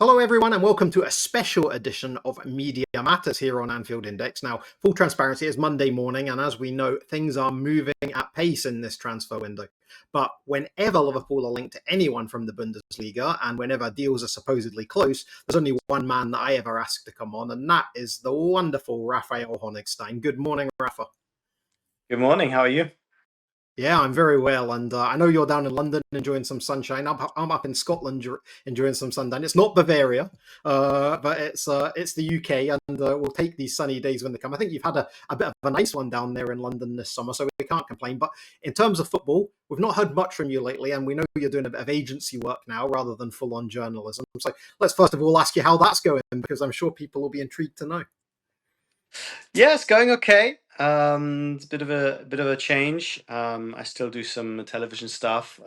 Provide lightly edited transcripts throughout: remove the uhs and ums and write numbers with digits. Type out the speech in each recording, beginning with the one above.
Hello, everyone, and welcome to a special edition of Media Matters here on Anfield Index. Now, full transparency, it's Monday morning, and as we know, things are moving at pace in this transfer window. But whenever Liverpool are linked to anyone from the Bundesliga, and whenever deals are supposedly close, there's only one man that I ever ask to come on, and that is the wonderful Rafael Honigstein. Good morning, Rafa. Good morning. How are you? Yeah, I'm very well, and I know you're down in London enjoying some sunshine. I'm up in Scotland enjoying some sunshine. It's not Bavaria, but it's the UK, and we'll take these sunny days when they come. I think you've had a bit of a nice one down there in London this summer, so we can't complain. But in terms of football, we've not heard much from you lately, and we know you're doing a bit of agency work now rather than full-on journalism. So let's first of all ask you how that's going, because I'm sure people will be intrigued to know. Yeah, it's going okay. It's a bit of a change. I still do some television stuff,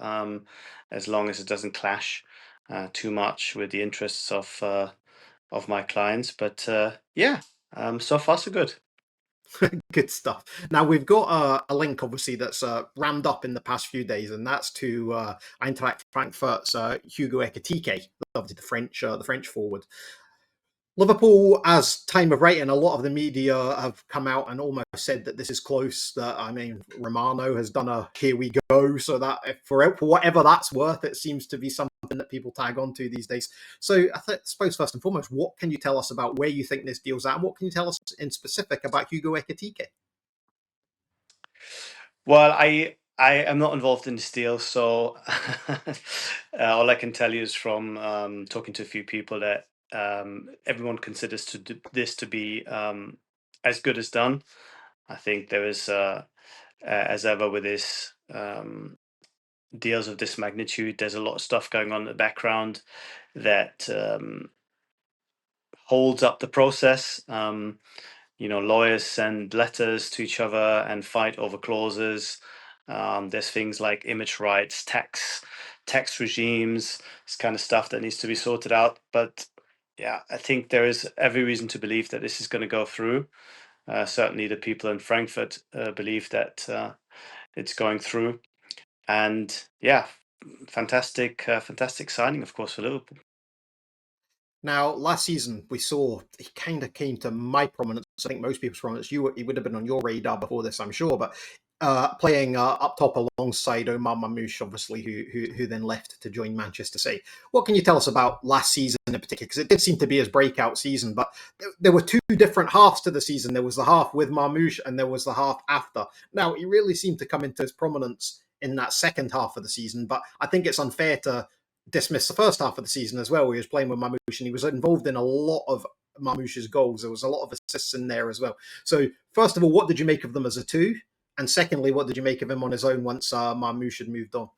as long as it doesn't clash too much with the interests of my clients. But yeah, so far so good. Good stuff. Now we've got a link, obviously, that's rammed up in the past few days, and that's to Eintracht Frankfurt's Hugo Ekitike, obviously the French forward. Liverpool, as time of writing, a lot of the media have come out and almost said that this is close. That I mean, Romano has done a "here we go," so that for whatever that's worth, it seems to be something that people tag onto these days. So I suppose first and foremost, what can you tell us about where you think this deal's at, and what can you tell us in specific about Hugo Ekitike? Well, I am not involved in this deal, so all I can tell you is from talking to a few people that everyone considers this to be as good as done. I think there is, as ever with this deals of this magnitude, there's a lot of stuff going on in the background that holds up the process. Lawyers send letters to each other and fight over clauses. There's things like image rights, tax regimes, this kind of stuff that needs to be sorted out. But yeah, I think there is every reason to believe that this is going to go through. Certainly, the people in Frankfurt believe that it's going through. And yeah, fantastic signing, of course, for Liverpool. Now, last season we saw he kind of came to my prominence. I think most people's prominence. He would have been on your radar before this, I'm sure. But playing up top alongside Omar Mamouche, obviously, who then left to join Manchester City. What can you tell us about last season in particular? Because it did seem to be his breakout season, but there were two different halves to the season. There was the half with Mamouche, and there was the half after. Now, he really seemed to come into his prominence in that second half of the season, but I think it's unfair to dismiss the first half of the season as well, where he was playing with Mamouche and he was involved in a lot of Mamouche's goals. There was a lot of assists in there as well. So, first of all, what did you make of them as a two? And secondly, what did you make of him on his own once Mamouche had moved on?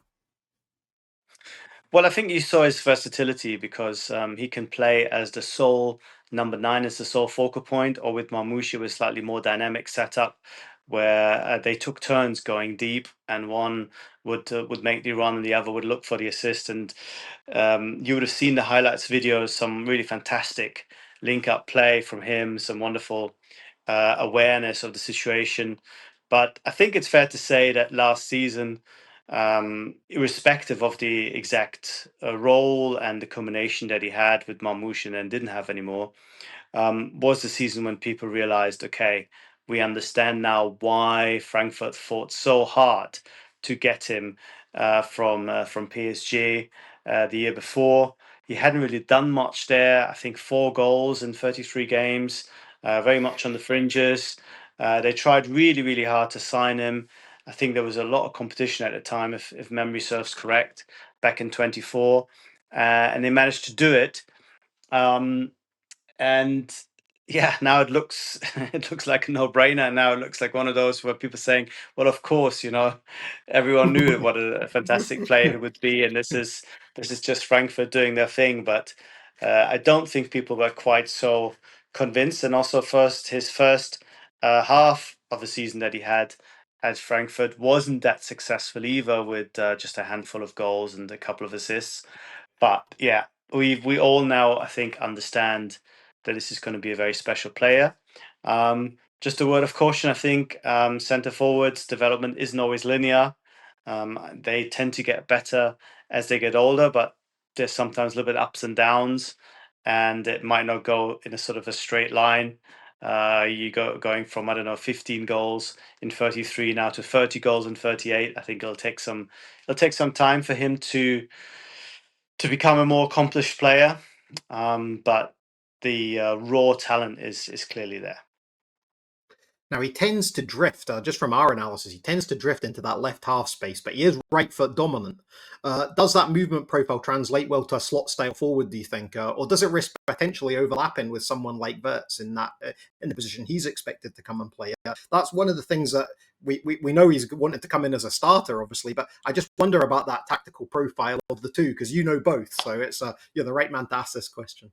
Well, I think you saw his versatility because he can play as the sole number nine, as the sole focal point, or with Marmoush, it was slightly more dynamic setup where they took turns going deep, and one would make the run, and the other would look for the assist. And you would have seen the highlights videos, some really fantastic link up play from him, some wonderful awareness of the situation. But I think it's fair to say that last season, irrespective of the exact role and the combination that he had with Marmoush and then didn't have anymore, was the season when people realized, okay, we understand now why Frankfurt fought so hard to get him from PSG the year before. He hadn't really done much there. I think 4 goals in 33 games, very much on the fringes. They tried really, really hard to sign him. I think there was a lot of competition at the time, if memory serves correct, back in 24, and they managed to do it. Um, and yeah, now it looks it looks like a no-brainer. Now it looks like one of those where people saying, "Well, of course, everyone knew what a fantastic player he would be, and this is just Frankfurt doing their thing." But I don't think people were quite so convinced. And also, his first half of the season that he had at Frankfurt wasn't that successful either, with just a handful of goals and a couple of assists. But yeah, we all now, I think, understand that this is going to be a very special player. Just a word of caution, I think centre forwards development isn't always linear. They tend to get better as they get older, but there's sometimes a little bit ups and downs. and it might not go in a sort of a straight line. You going from, I don't know, 15 goals in 33 now to 30 goals in 38. I think it'll take some time for him to become a more accomplished player. But the raw talent is clearly there. Now, he tends to drift, just from our analysis, he tends to drift into that left half space, but he is right foot dominant. Does that movement profile translate well to a slot style forward, do you think? Or does it risk potentially overlapping with someone like Wirtz in the position he's expected to come and play? That's one of the things that we know he's wanted to come in as a starter, obviously, but I just wonder about that tactical profile of the two, because you know both. So it's you're the right man to ask this question.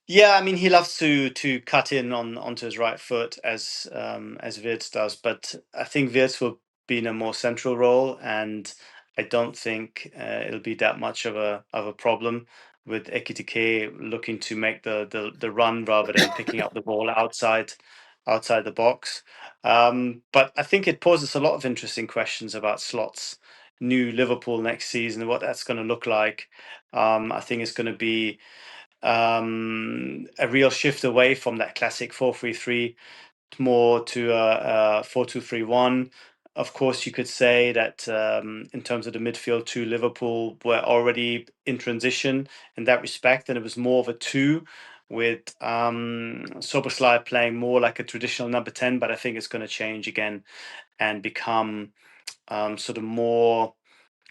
Yeah, I mean, he loves to cut in onto his right foot as Wirtz does, but I think Wirtz will be in a more central role, and I don't think it'll be that much of a problem with Ekitike looking to make the run rather than picking up the ball outside the box. But I think it poses a lot of interesting questions about Slot's new Liverpool next season, what that's going to look like. I think it's going to be a real shift away from that classic 4-3-3 more to a 4-2-3-1. Of course, you could say that in terms of the midfield, two Liverpool were already in transition in that respect, and it was more of a two with Soboslai playing more like a traditional number 10, but I think it's going to change again and become sort of more,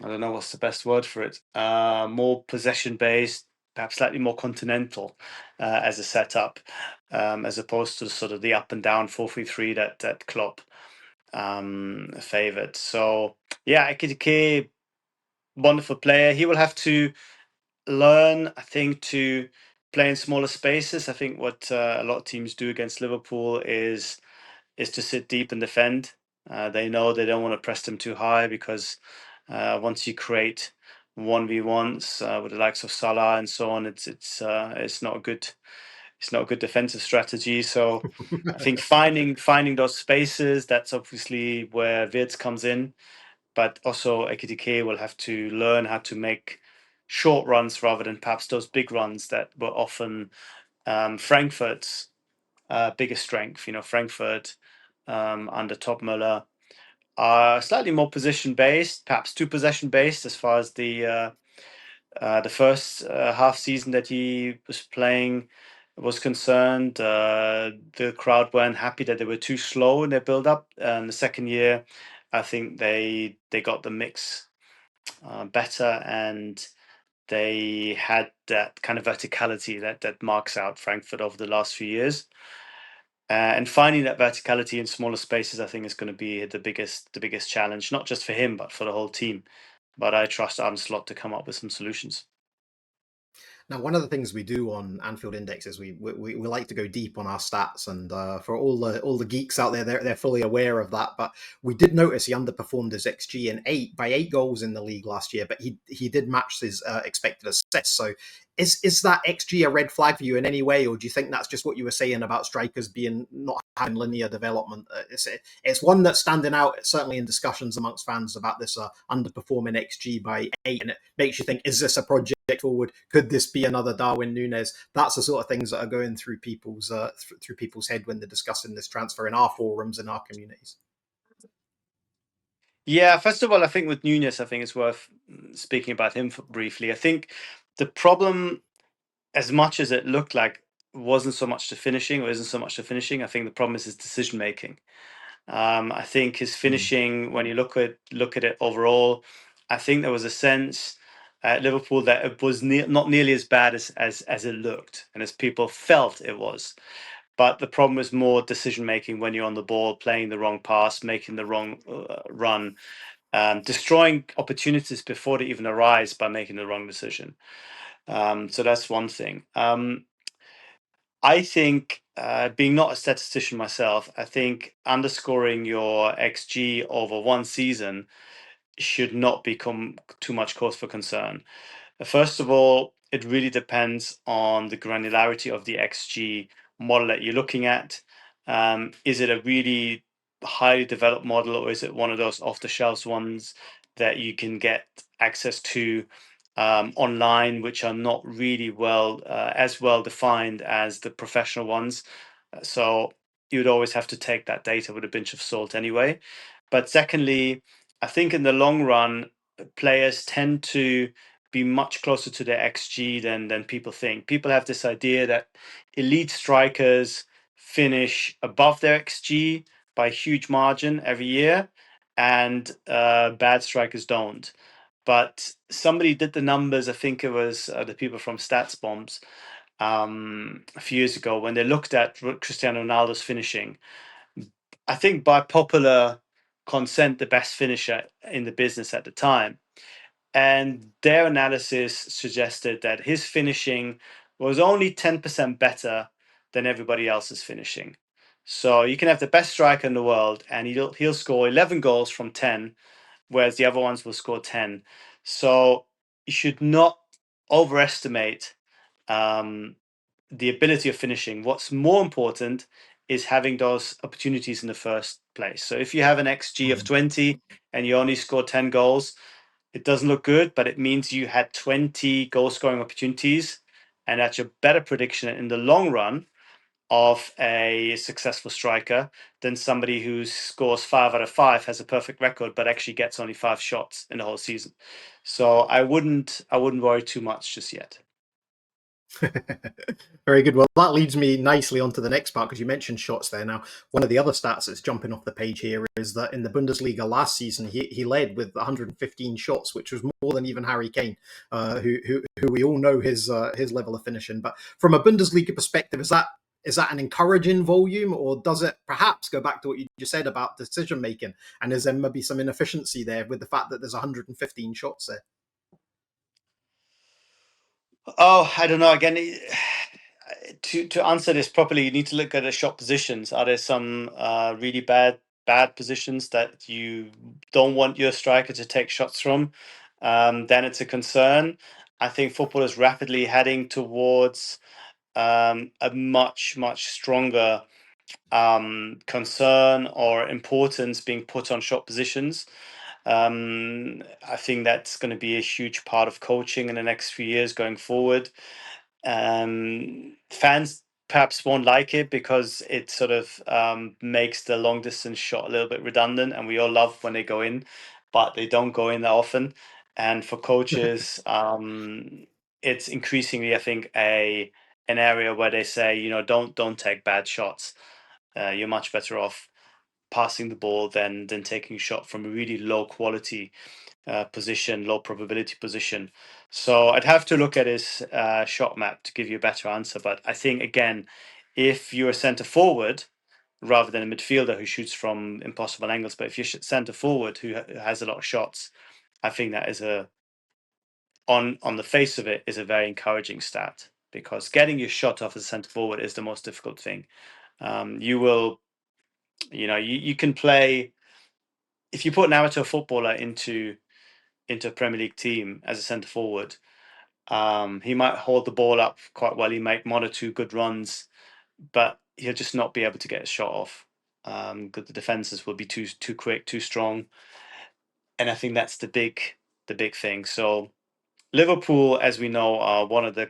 I don't know what's the best word for it, more possession based, perhaps slightly more continental as a setup, as opposed to sort of the up and down 4-3-3 that Klopp favoured. So yeah, Ekitike, wonderful player. He will have to learn, I think, to play in smaller spaces. I think what a lot of teams do against Liverpool is to sit deep and defend. They know they don't want to press them too high because once you create 1v1s with the likes of Salah and so on, it's not a good defensive strategy. So I think finding those spaces, that's obviously where Wirtz comes in, but also Ekitike will have to learn how to make short runs rather than perhaps those big runs that were often Frankfurt's biggest strength. Frankfurt under Topmüller are slightly more position based, perhaps two possession based as far as the first half season that he was playing was concerned. The crowd weren't happy that they were too slow in their build up. And the second year, I think they got the mix better, and they had that kind of verticality that marks out Frankfurt over the last few years. And finding that verticality in smaller spaces, I think, is going to be the biggest challenge, not just for him, but for the whole team. But I trust Arne Slot to come up with some solutions. Now, one of the things we do on Anfield Index is we like to go deep on our stats, and for all the geeks out there, they're fully aware of that. But we did notice he underperformed his XG in 8 goals in the league last year, but he did match his expected assists. So is that XG a red flag for you in any way, or do you think that's just what you were saying about strikers being not having linear development? It's one that's standing out, certainly in discussions amongst fans about this underperforming XG by 8, and it makes you think: is this a project forward? Could this be another Darwin Núñez? That's the sort of things that are going through people's head when they're discussing this transfer in our forums and our communities. Yeah, first of all, I think with Núñez, I think it's worth speaking about him briefly. I think the problem, as much as it looked like, wasn't so much the finishing, or isn't so much the finishing. I think the problem is his decision making. I think his finishing, when you look at it overall, I think there was a sense at Liverpool that it was not nearly as bad as it looked and as people felt it was. But the problem is more decision making when you're on the ball, playing the wrong pass, making the wrong run, destroying opportunities before they even arise by making the wrong decision. So that's one thing. I think, being not a statistician myself, I think underscoring your XG over one season should not become too much cause for concern. First of all, it really depends on the granularity of the XG model that you're looking at. Is it a really highly developed model, or is it one of those off the shelves ones that you can get access to online, which are not really as well defined as the professional ones. So you would always have to take that data with a pinch of salt anyway. But secondly, I think in the long run, players tend to be much closer to their XG than people think. People have this idea that elite strikers finish above their XG by a huge margin every year, and bad strikers don't. But somebody did the numbers. I think it was the people from Stats Bombs a few years ago when they looked at Cristiano Ronaldo's finishing. I think by popular consent, the best finisher in the business at the time. And their analysis suggested that his finishing was only 10% better than everybody else's finishing. So you can have the best striker in the world and he'll score 11 goals from 10, whereas the other ones will score 10. So you should not overestimate the ability of finishing. What's more important is having those opportunities in the first place. So if you have an XG of 20 and you only score 10 goals, it doesn't look good, but it means you had 20 goal scoring opportunities. And that's your better prediction in the long run of a successful striker than somebody who scores 5 out of 5, has a perfect record, but actually gets only 5 shots in the whole season. So I wouldn't worry too much just yet. Very good. Well, that leads me nicely onto the next part because you mentioned shots there. Now, one of the other stats that's jumping off the page here is that in the Bundesliga last season, he led with 115 shots, which was more than even Harry Kane, who we all know his level of finishing. But from a Bundesliga perspective, is that an encouraging volume, or does it perhaps go back to what you just said about decision making? And is there maybe some inefficiency there with the fact that there's 115 shots there? Oh, I don't know. Again, to answer this properly, you need to look at the shot positions. Are there some really bad positions that you don't want your striker to take shots from? Then it's a concern. I think football is rapidly heading towards a much stronger concern or importance being put on shot positions. I think that's going to be a huge part of coaching in the next few years going forward. Fans perhaps won't like it because it sort of makes the long distance shot a little bit redundant, and we all love when they go in, but they don't go in that often. And for coaches, it's increasingly, I think, an area where they say, don't take bad shots. You're much better off passing the ball than taking a shot from a really low quality position, low probability position. So I'd have to look at his shot map to give you a better answer. But I think, again, if you're a centre forward rather than a midfielder who shoots from impossible angles, but if you're centre forward who has a lot of shots, I think that is on the face of it, is a very encouraging stat, because getting your shot off as a centre forward is the most difficult thing. You can play, if you put an amateur footballer into a Premier League team as a centre forward, he might hold the ball up quite well. He make 1 or 2 good runs, but he'll just not be able to get a shot off because the defenses will be too quick, too strong, and I think that's the big thing. So Liverpool, as we know, are one of the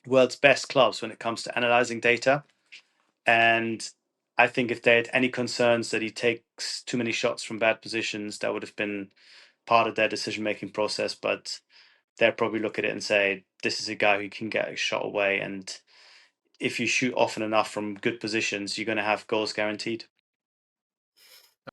world's best clubs when it comes to analyzing data, and I think if they had any concerns that he takes too many shots from bad positions, that would have been part of their decision-making process. But they'll probably look at it and say, this is a guy who can get a shot away. And if you shoot often enough from good positions, you're going to have goals guaranteed.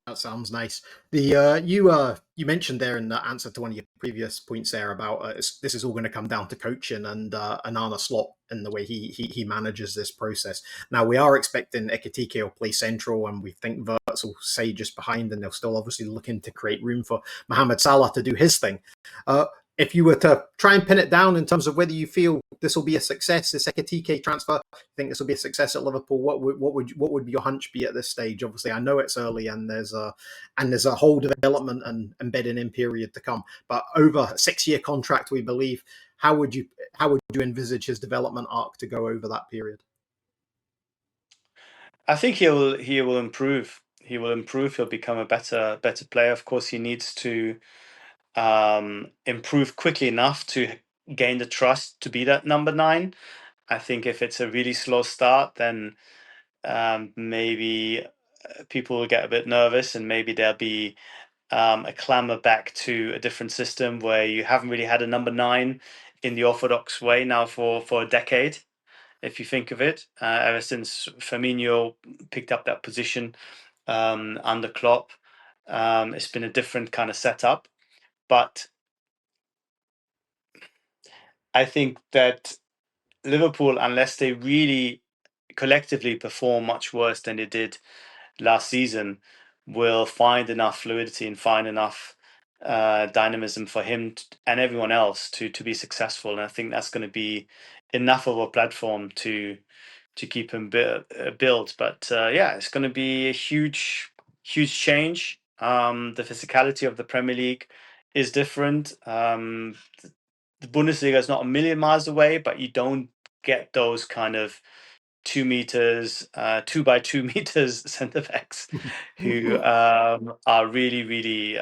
That sounds nice. You mentioned there in the answer to one of your previous points there about this is all going to come down to coaching and Arne Slot and the way he manages this process. Now we are expecting Ekitike will play central, and we think Wirtz will stay just behind, and they'll still obviously looking to create room for Mohamed Salah to do his thing. If you were to try and pin it down in terms of whether you feel this will be a success, this Ekitike transfer, think this will be a success at Liverpool, what would your hunch be at this stage? Obviously, I know it's early and there's a whole development and embedding in period to come. But over a 6-year contract, we believe, how would you envisage his development arc to go over that period? I think he will improve. He will improve. He'll become a better player. Of course, he needs to improve quickly enough to gain the trust to be that number 9. I think if it's a really slow start, then maybe people will get a bit nervous, and maybe there'll be a clamor back to a different system where you haven't really had a number 9 in the orthodox way now for a decade. If you think of it, ever since Firmino picked up that position under Klopp, it's been a different kind of setup. But I think that Liverpool, unless they really collectively perform much worse than they did last season, will find enough fluidity and find enough dynamism for him and everyone else to be successful. And I think that's going to be enough of a platform to keep him built. But yeah, it's going to be a huge change. The physicality of the Premier League is different. The Bundesliga is not a million miles away, but you don't get those kind of 2 meters, 2 by 2 meters centre backs who are really, really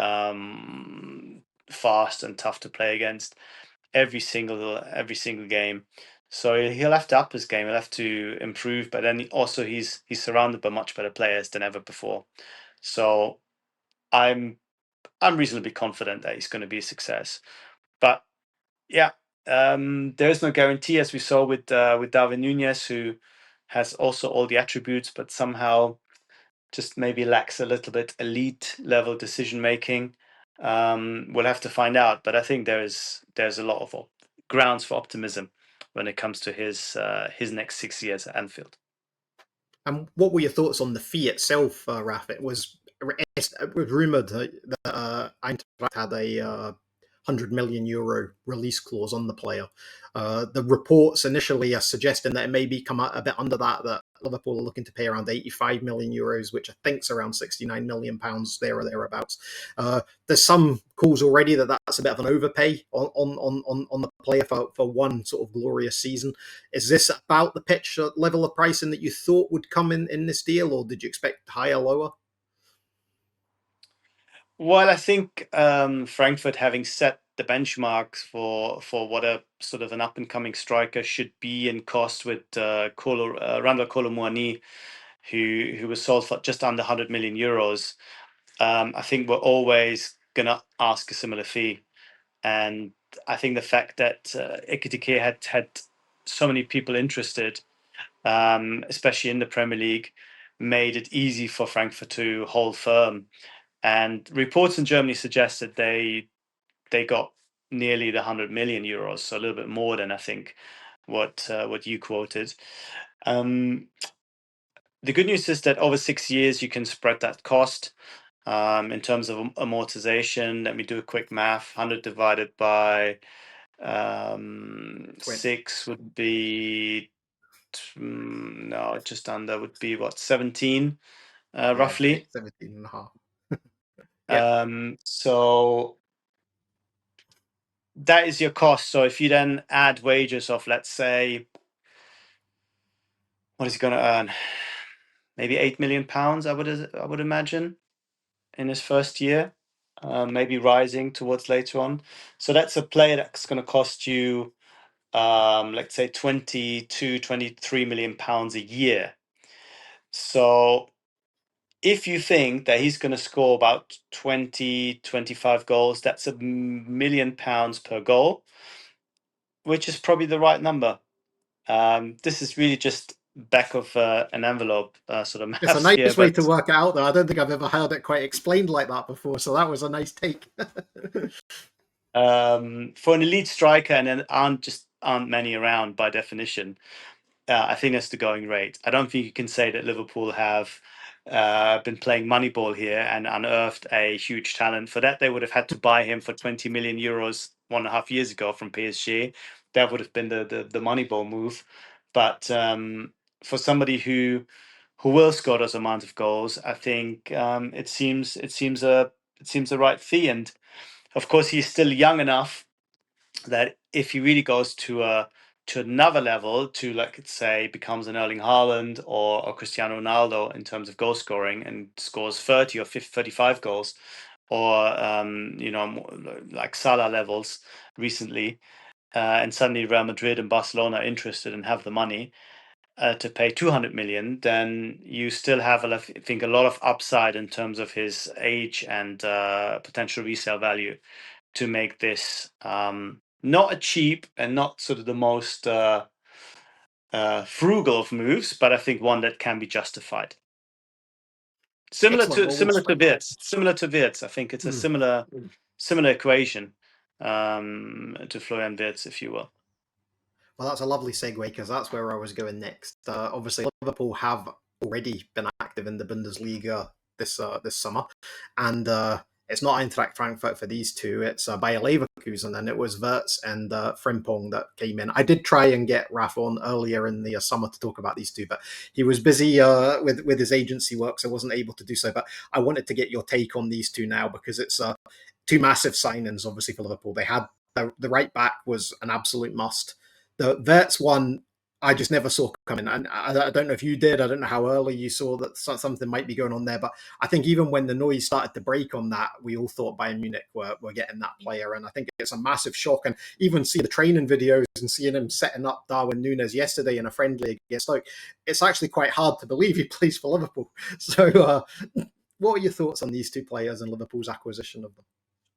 fast and tough to play against every single game. So he'll have to up his game. He'll have to improve, but then also he's surrounded by much better players than ever before. So I'm reasonably confident that he's going to be a success. But yeah, there is no guarantee, as we saw with Darwin Nunez, who has also all the attributes, but somehow just maybe lacks a little bit elite level decision making. We'll have to find out, but I think there's a lot of grounds for optimism when it comes to his next 6 years at Anfield. And what were your thoughts on the fee itself, Raf? It was rumoured that Eintracht had a €100 million release clause on the player. The reports initially are suggesting that it may come out a bit under that Liverpool are looking to pay around €85 million, which I think is around £69 million there or thereabouts. There's some calls already that's a bit of an overpay on the player for one sort of glorious season. Is this about the pitch level of pricing that you thought would come in this deal, or did you expect higher, lower? Well, I think Frankfurt, having set the benchmarks for what a sort of an up and coming striker should be in cost, with Randall Kolo Muani, who was sold for just under €100 million. I think we're always gonna ask a similar fee, and I think the fact that Ekitike had so many people interested, especially in the Premier League, made it easy for Frankfurt to hold firm. And reports in Germany suggest that they got nearly the €100 million, so a little bit more than I think what you quoted. The good news is that over 6 years you can spread that cost. In terms of amortization, let me do a quick math. 100 divided by 6 would be no, just under, would be what, 17 roughly. 17 and a half. Yeah. So that is your cost. So if you then add wages of, let's say, what is he going to earn? Maybe £8 million, I would imagine, in his first year, maybe rising towards later on. So that's a player that's going to cost you, let's say, £22-23 million a year. So if you think that he's going to score about 20-25 goals, that's £1 million per goal, which is probably the right number. This is really just back of an envelope sort of It's a maths here, nice way but to work it out, though. I don't think I've ever heard it quite explained like that before, so that was a nice take. for an elite striker, and then aren't many around by definition, I think that's the going rate. I don't think you can say that Liverpool have been playing Moneyball here and unearthed a huge talent. For that, they would have had to buy him for €20 million 1.5 years ago from PSG. That would have been the Moneyball move. But for somebody who will score those amount of goals, I think it seems the right fee. And of course, he's still young enough that if he really goes to another level, to, like, let's say, becomes an Erling Haaland or Cristiano Ronaldo in terms of goal scoring, and scores 30 or 50, 35 goals, or like Salah levels recently, and suddenly Real Madrid and Barcelona are interested and have the money to pay 200 million, then you still have, I think, a lot of upside in terms of his age and potential resale value to make this not a cheap and not sort of the most frugal of moves, but I think one that can be justified. Similar Excellent. to Wirtz. I think it's a similar equation to Florian Wirtz, if you will. Well, that's a lovely segue because that's where I was going next. Obviously, Liverpool have already been active in the Bundesliga this summer, and it's not Eintracht Frankfurt for these two. It's Bayer Leverkusen, and it was Wirtz and Frimpong that came in. I did try and get Raf on earlier in the summer to talk about these two, but he was busy with his agency work, so I wasn't able to do so. But I wanted to get your take on these two now because it's two massive signings, obviously, for Liverpool. They had the right back was an absolute must. The Wirtz one, I just never saw coming. And I don't know if you did. I don't know how early you saw that something might be going on there. But I think even when the noise started to break on that, we all thought Bayern Munich were getting that player. And I think it's a massive shock. And even see the training videos and seeing him setting up Darwin Núñez yesterday in a friendly against Stoke, it's actually quite hard to believe he plays for Liverpool. So what are your thoughts on these two players and Liverpool's acquisition of them?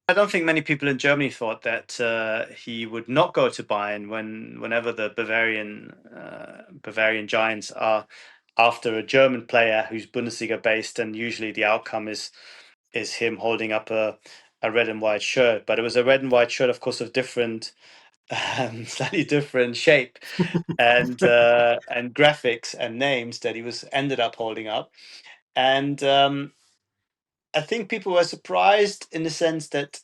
I don't think many people in Germany thought that he would not go to Bayern whenever the Bavarian Giants are after a German player who's Bundesliga based, and usually the outcome is him holding up a red and white shirt. But it was a red and white shirt, of course, of different, slightly different shape and graphics and names that he was ended up holding up, and I think people were surprised in the sense that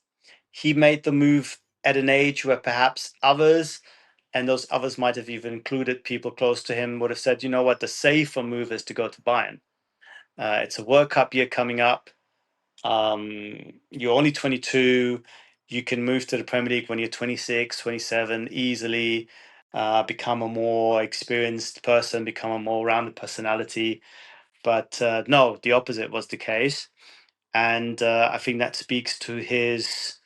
he made the move at an age where perhaps others, and those others might have even included people close to him, would have said, you know what, the safer move is to go to Bayern. It's a World Cup year coming up. You're only 22. You can move to the Premier League when you're 26, 27 easily, become a more experienced person, become a more rounded personality. But no, the opposite was the case. And I think that speaks to his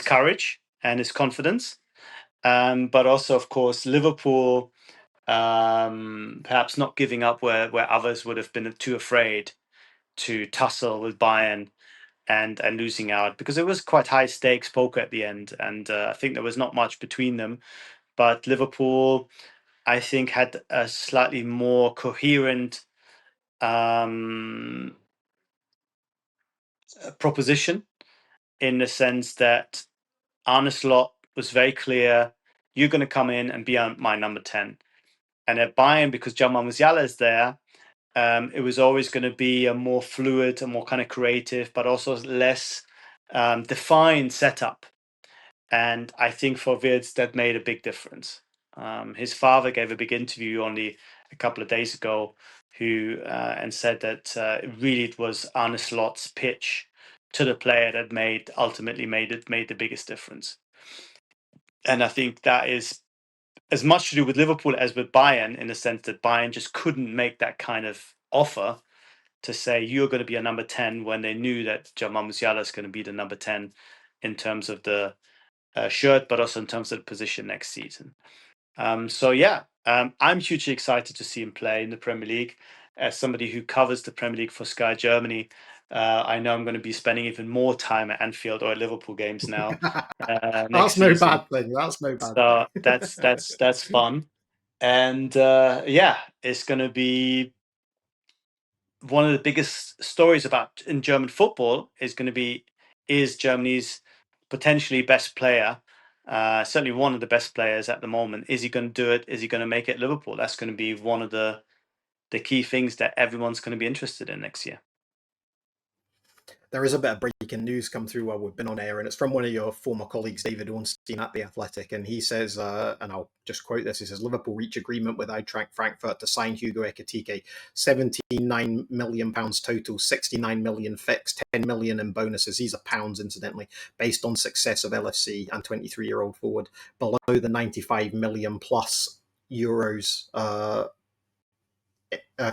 courage and his confidence. But also, of course, Liverpool perhaps not giving up where others would have been too afraid to tussle with Bayern and losing out, because it was quite high stakes poker at the end, and I think there was not much between them. But Liverpool, I think, had a slightly more coherent proposition, in the sense that Arne Slot was very clear: you're going to come in and be my number 10. And at Bayern, because Jamal Musiala is there, it was always going to be a more fluid, a more kind of creative, but also less defined setup. And I think for Wirtz, that made a big difference. His father gave a big interview only a couple of days ago, who and said that really it was Arne Slot's pitch to the player that ultimately made the biggest difference. And I think that is as much to do with Liverpool as with Bayern, in the sense that Bayern just couldn't make that kind of offer to say you're going to be a number 10 when they knew that Jamal Musiala is going to be the number 10 in terms of the shirt, but also in terms of the position next season. So yeah, I'm hugely excited to see him play in the Premier League. As somebody who covers the Premier League for Sky Germany, I know I'm going to be spending even more time at Anfield or at Liverpool games now. Next That's no season. bad thing. That's no bad So thing. that's fun, and yeah, it's going to be one of the biggest stories about in German football. Is Germany's potentially best player, certainly one of the best players at the moment. Is he going to do it? Is he going to make it at Liverpool? That's going to be one of the key things that everyone's going to be interested in next year. There is a bit of breaking news come through while we've been on air, and it's from one of your former colleagues, David Ornstein at The Athletic, and he says, and I'll just quote this, he says, Liverpool reach agreement with Eintracht Frankfurt to sign Hugo Ekitike, £79 million total, 69 million fixed, 10 million in bonuses, these are pounds incidentally, based on success of LFC and 23-year-old forward, below the 95 million plus euros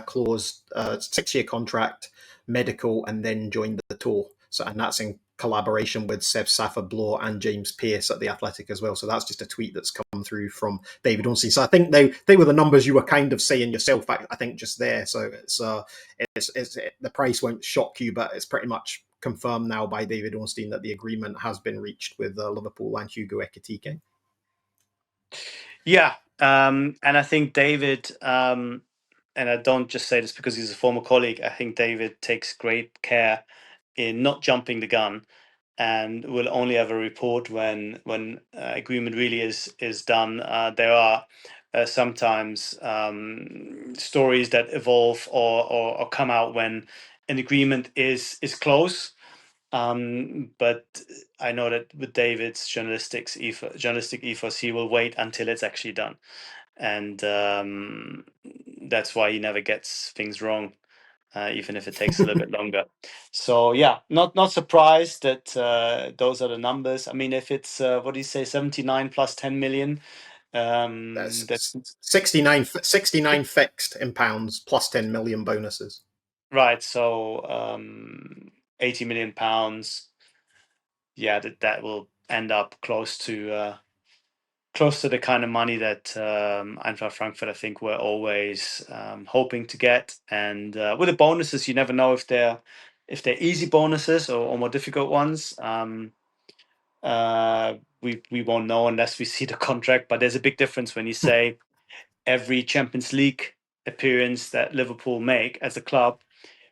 clause, 6-year contract, medical, and then join the tour. So, and that's collaboration with Seb Safford-Bloor and James Pearce at the Athletic as well. So that's just a tweet that's come through from David Ornstein. So I think they were the numbers you were kind of saying yourself, I think, just there. So it's the price won't shock you, but it's pretty much confirmed now by David Ornstein that the agreement has been reached with Liverpool and Hugo Ekitike. Yeah, and I think David, and I don't just say this because he's a former colleague, I think David takes great care in not jumping the gun, and will only ever report when agreement really is done. There are sometimes stories that evolve or come out when an agreement is close. But I know that with David's journalistic ethos, he will wait until it's actually done, and that's why he never gets things wrong, even if it takes a little bit longer. So yeah, not surprised that those are the numbers. I mean, if it's what do you say, 79 plus 10 million, that's That's 69 fixed in pounds plus 10 million bonuses. right. So 80 million pounds. Yeah, that will end up close to the kind of money that Eintracht Frankfurt, I think, were always hoping to get. And with the bonuses, you never know if they're easy bonuses or more difficult ones. We won't know unless we see the contract. But there's a big difference when you say every Champions League appearance that Liverpool make as a club,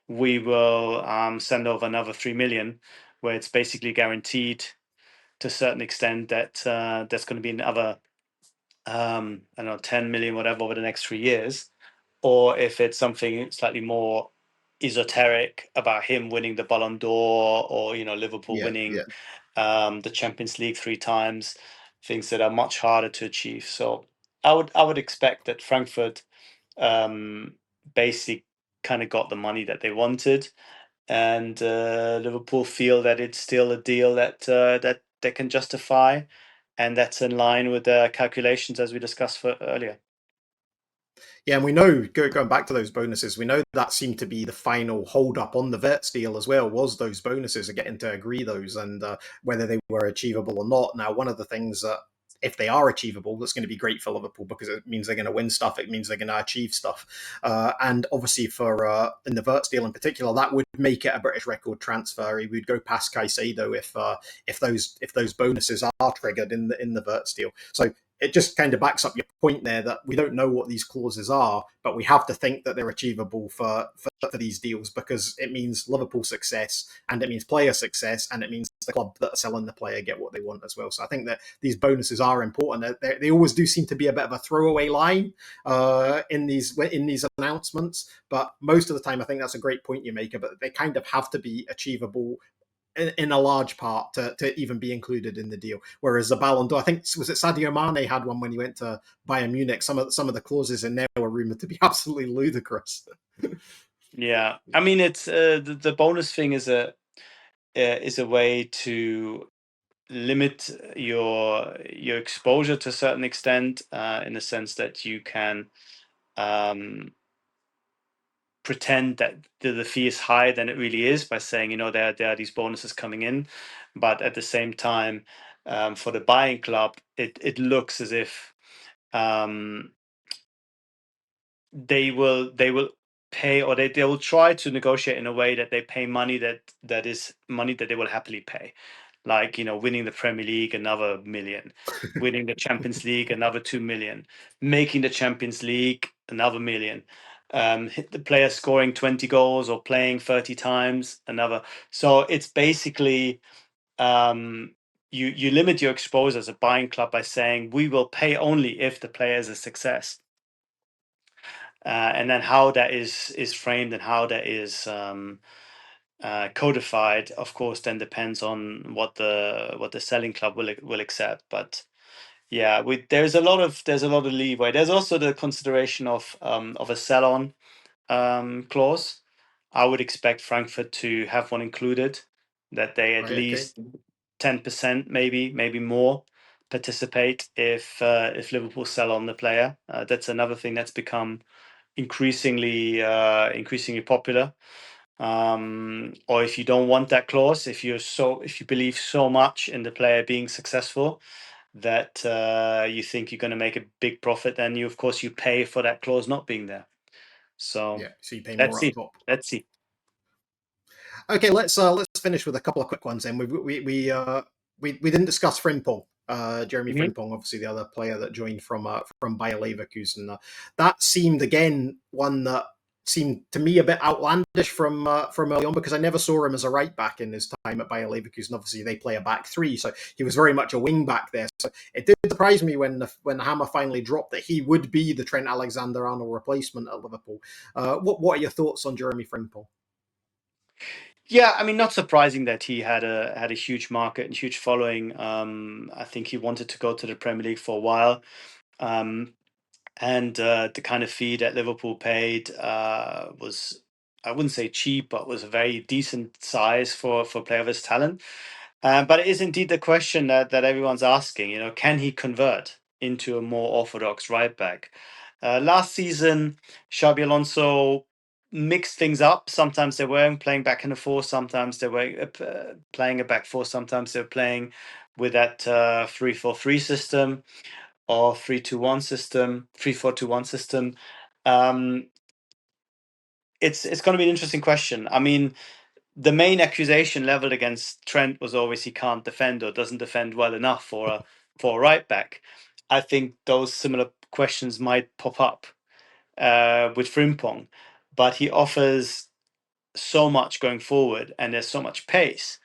we will send over another 3 million, where it's basically guaranteed to a certain extent that there's going to be another I don't know, 10 million, whatever, over the next 3 years, or if it's something slightly more esoteric about him winning the Ballon d'Or, or Liverpool Yeah, winning yeah. the Champions League 3 times, things that are much harder to achieve. So I would expect that Frankfurt basically kind of got the money that they wanted, and Liverpool feel that it's still a deal that they can justify, and that's in line with the calculations as we discussed earlier. Yeah, and we know, going back to those bonuses, we know that seemed to be the final hold up on the Wirtz deal as well, was those bonuses are getting to agree those, and whether they were achievable or not. Now, one of the things that, if they are achievable, that's going to be great for Liverpool because it means they're going to win stuff. It means they're going to achieve stuff. And obviously, for in the Wirtz deal in particular, that would make it a British record transfer. He would go past Caicedo if those bonuses are triggered in the Wirtz deal. So it just kind of backs up your point there that we don't know what these clauses are, but we have to think that they're achievable for these deals because it means Liverpool success and it means player success and it means the club that are selling the player get what they want as well. So I think that these bonuses are important. They always do seem to be a bit of a throwaway line in these announcements, but most of the time I think that's a great point you make. But they kind of have to be achievable in a large part to even be included in the deal. Whereas the Ballon d'Or, I think, was it Sadio Mane had one when he went to Bayern Munich. Some of the clauses in there were rumored to be absolutely ludicrous. Yeah, I mean, it's the bonus thing is a way to limit your exposure to a certain extent, in the sense that you can um, pretend that the fee is higher than it really is by saying, there are these bonuses coming in, but at the same time, for the buying club, it looks as if um, they will pay, or they will try to negotiate in a way that they pay money that is money that they will happily pay, like winning the Premier League another million, winning the Champions League another 2 million, making the Champions League another million, hit the player scoring 20 goals or playing 30 times another. So it's basically you limit your exposure as a buying club by saying we will pay only if the player is a success. And then how that is framed and how that is codified, of course, then depends on what the selling club will accept. But yeah, there's a lot of leeway. There's also the consideration of a sell-on clause. I would expect Frankfurt to have one included, that they at Right, okay. least 10%, maybe more, participate if Liverpool sell on the player. That's another thing that's become increasingly popular. or if you don't want that clause, if you believe so much in the player being successful that you think you're going to make a big profit, then you pay for that clause not being there. So Yeah, so you pay let's more up see. top. Let's see. Okay, let's finish with a couple of quick ones. Then we didn't discuss Frimpong, Jeremie Mhm. Frimpong, obviously the other player that joined from Bayer Leverkusen. That seemed again one that seemed to me a bit outlandish from early on, because I never saw him as a right back in his time at Bayer Leverkusen. Obviously, they play a back three, so he was very much a wing back there. So it did surprise me when the hammer finally dropped that he would be the Trent Alexander-Arnold replacement at Liverpool. What are your thoughts on Jeremie Frimpong? Yeah, I mean, not surprising that he had a huge market and huge following. I think he wanted to go to the Premier League for a while. Um, and the kind of fee that Liverpool paid was, I wouldn't say cheap, but was a very decent size for a player of his talent. But it is indeed the question that everyone's asking. Can he convert into a more orthodox right back? Last season, Xabi Alonso mixed things up. Sometimes they were playing back in the four. Sometimes they were playing a back four. Sometimes they were playing with that 3-4-3 system or 3-2-1 system, 3-4-2-1 system. Um, it's going to be an interesting question. I mean, the main accusation leveled against Trent was always he can't defend or doesn't defend well enough for a right back. I think those similar questions might pop up with Frimpong, but he offers so much going forward and there's so much pace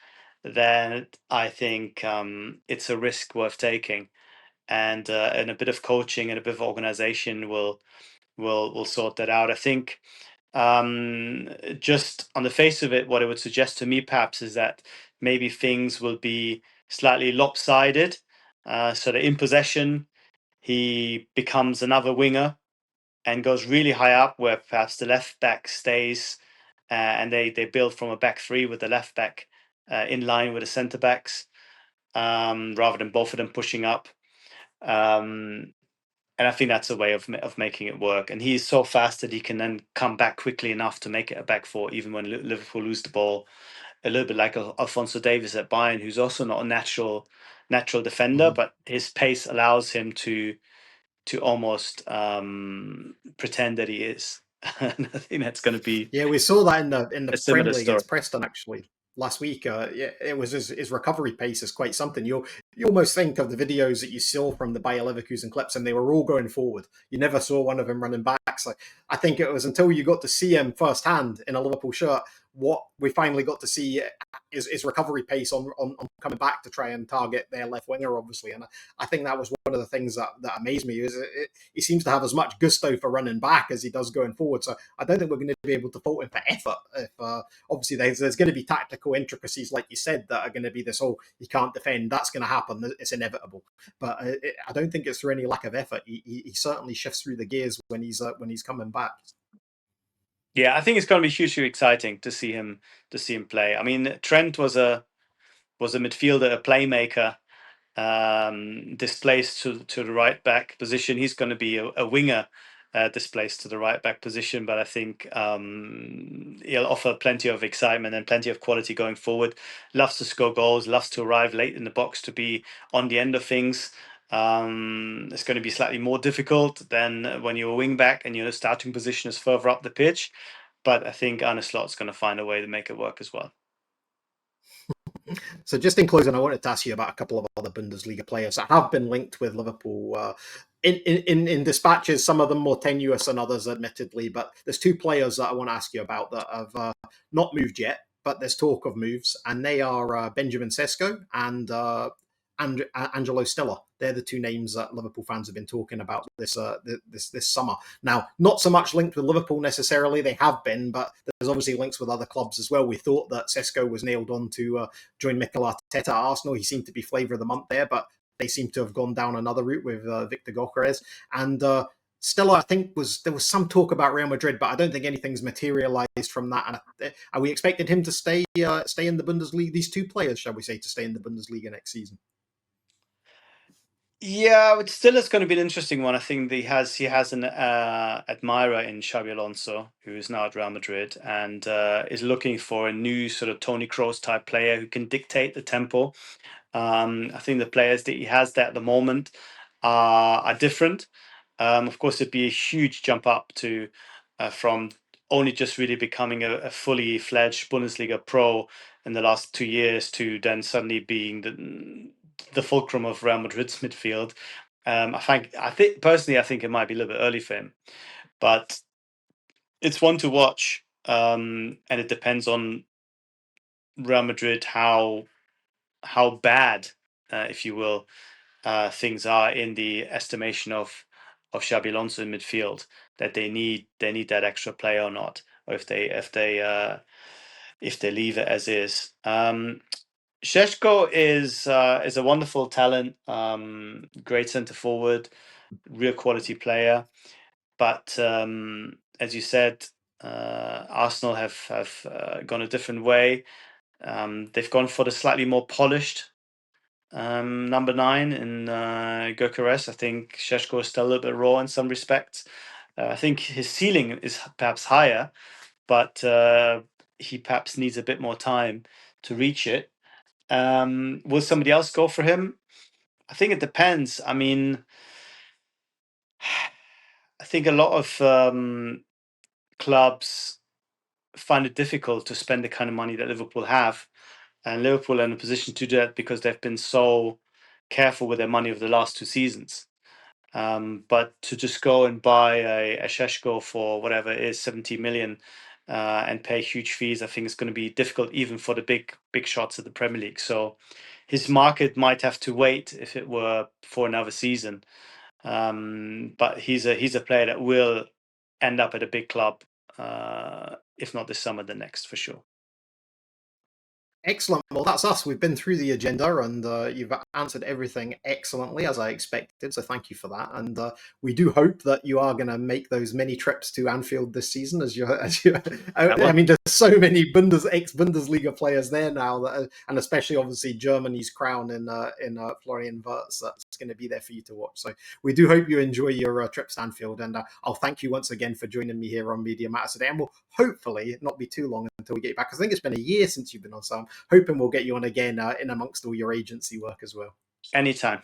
that I think it's a risk worth taking. And a bit of coaching and a bit of organization will sort that out. I think just on the face of it, what it would suggest to me perhaps is that maybe things will be slightly lopsided. So that in possession, he becomes another winger and goes really high up, where perhaps the left back stays and they build from a back three with the left back in line with the centre backs, rather than both of them pushing up. Um, and I think that's a way of making it work. And he's so fast that he can then come back quickly enough to make it a back four, even when Liverpool lose the ball. A little bit like Alphonso Davies at Bayern, who's also not a natural defender, Mhm. but his pace allows him to almost pretend that he is. And I think that's going to be Yeah, we saw that in the a similar friendly story. against Preston actually last week. Yeah, it was his recovery pace is quite something. You almost think of the videos that you saw from the Bayer Leverkusen clips, and they were all going forward. You never saw one of them running back. So I think it was until you got to see him firsthand in a Liverpool shirt what we finally got to see is recovery pace on coming back to try and target their left winger, obviously. And I think that was one of the things that amazed me is he seems to have as much gusto for running back as he does going forward. So I don't think we're going to be able to fault him for effort. If obviously there's going to be tactical intricacies, like you said, that are going to be this whole he can't defend. That's going to happen. It's inevitable. But I don't think it's through any lack of effort. He certainly shifts through the gears when he's coming back. Yeah, I think it's going to be hugely exciting to see him play. I mean, Trent was a midfielder, a playmaker, displaced to the right back position. He's going to be a winger displaced to the right back position, but I think he'll offer plenty of excitement and plenty of quality going forward. Loves to score goals, loves to arrive late in the box to be on the end of things. It's going to be slightly more difficult than when you're a wing back and your starting position is further up the pitch. But I think Arne Slot's going to find a way to make it work as well. So just in closing, I wanted to ask you about a couple of other Bundesliga players that have been linked with Liverpool in dispatches, some of them more tenuous than others, admittedly. But there's two players that I want to ask you about that have not moved yet, but there's talk of moves, and they are Benjamin Sesko and Angelo Stiller. They're the two names that Liverpool fans have been talking about this summer. Now, not so much linked with Liverpool necessarily; they have been, but there's obviously links with other clubs as well. We thought that Sesko was nailed on to join Mikel Arteta at Arsenal. He seemed to be flavour of the month there, but they seem to have gone down another route with Victor Gyokeres. And Stella, I think there was some talk about Real Madrid, but I don't think anything's materialised from that. And are we expecting him to stay in the Bundesliga? These two players, shall we say, to stay in the Bundesliga next season? Yeah, it still is going to be an interesting one. I think that he has an admirer in Xabi Alonso, who is now at Real Madrid, and is looking for a new sort of Toni Kroos type player who can dictate the tempo. I think the players that he has there at the moment are different. Of course, it'd be a huge jump up to from only just really becoming a fully fledged Bundesliga pro in the last 2 years to then suddenly being the fulcrum of Real Madrid's midfield. I think personally, I think it might be a little bit early for him, but it's one to watch, and it depends on Real Madrid how bad, if you will, things are in the estimation of Xabi Alonso in midfield, that they need that extra player or not, or if they leave it as is. Sesko is a wonderful talent, great centre forward, real quality player. But as you said, Arsenal have gone a different way. They've gone for the slightly more polished number 9 in Gyökeres. I think Šeško is still a little bit raw in some respects. I think his ceiling is perhaps higher, but he perhaps needs a bit more time to reach it. Will somebody else go for him? I think it depends. I mean, I think a lot of clubs find it difficult to spend the kind of money that Liverpool have, and Liverpool are in a position to do that because they've been so careful with their money over the last 2 seasons. But to just go and buy a Šeško for whatever it is, 70 million, and pay huge fees, I think it's going to be difficult even for the big shots of the Premier League. So his market might have to wait if it were for another season. But he's a player that will end up at a big club, if not this summer, the next for sure. Excellent. Well, that's us. We've been through the agenda, and you've answered everything excellently, as I expected. So thank you for that. And we do hope that you are going to make those many trips to Anfield this season. I mean, there's so many ex-Bundesliga players there now, and especially obviously Germany's crown in Florian Wirtz, that's going to be there for you to watch. So we do hope you enjoy your trips to Anfield, and I'll thank you once again for joining me here on Media Matters today. And we'll hopefully not be too long until we get you back. I think it's been a year since you've been on, so I'm hoping we'll get you on again in amongst all your agency work as well. Anytime.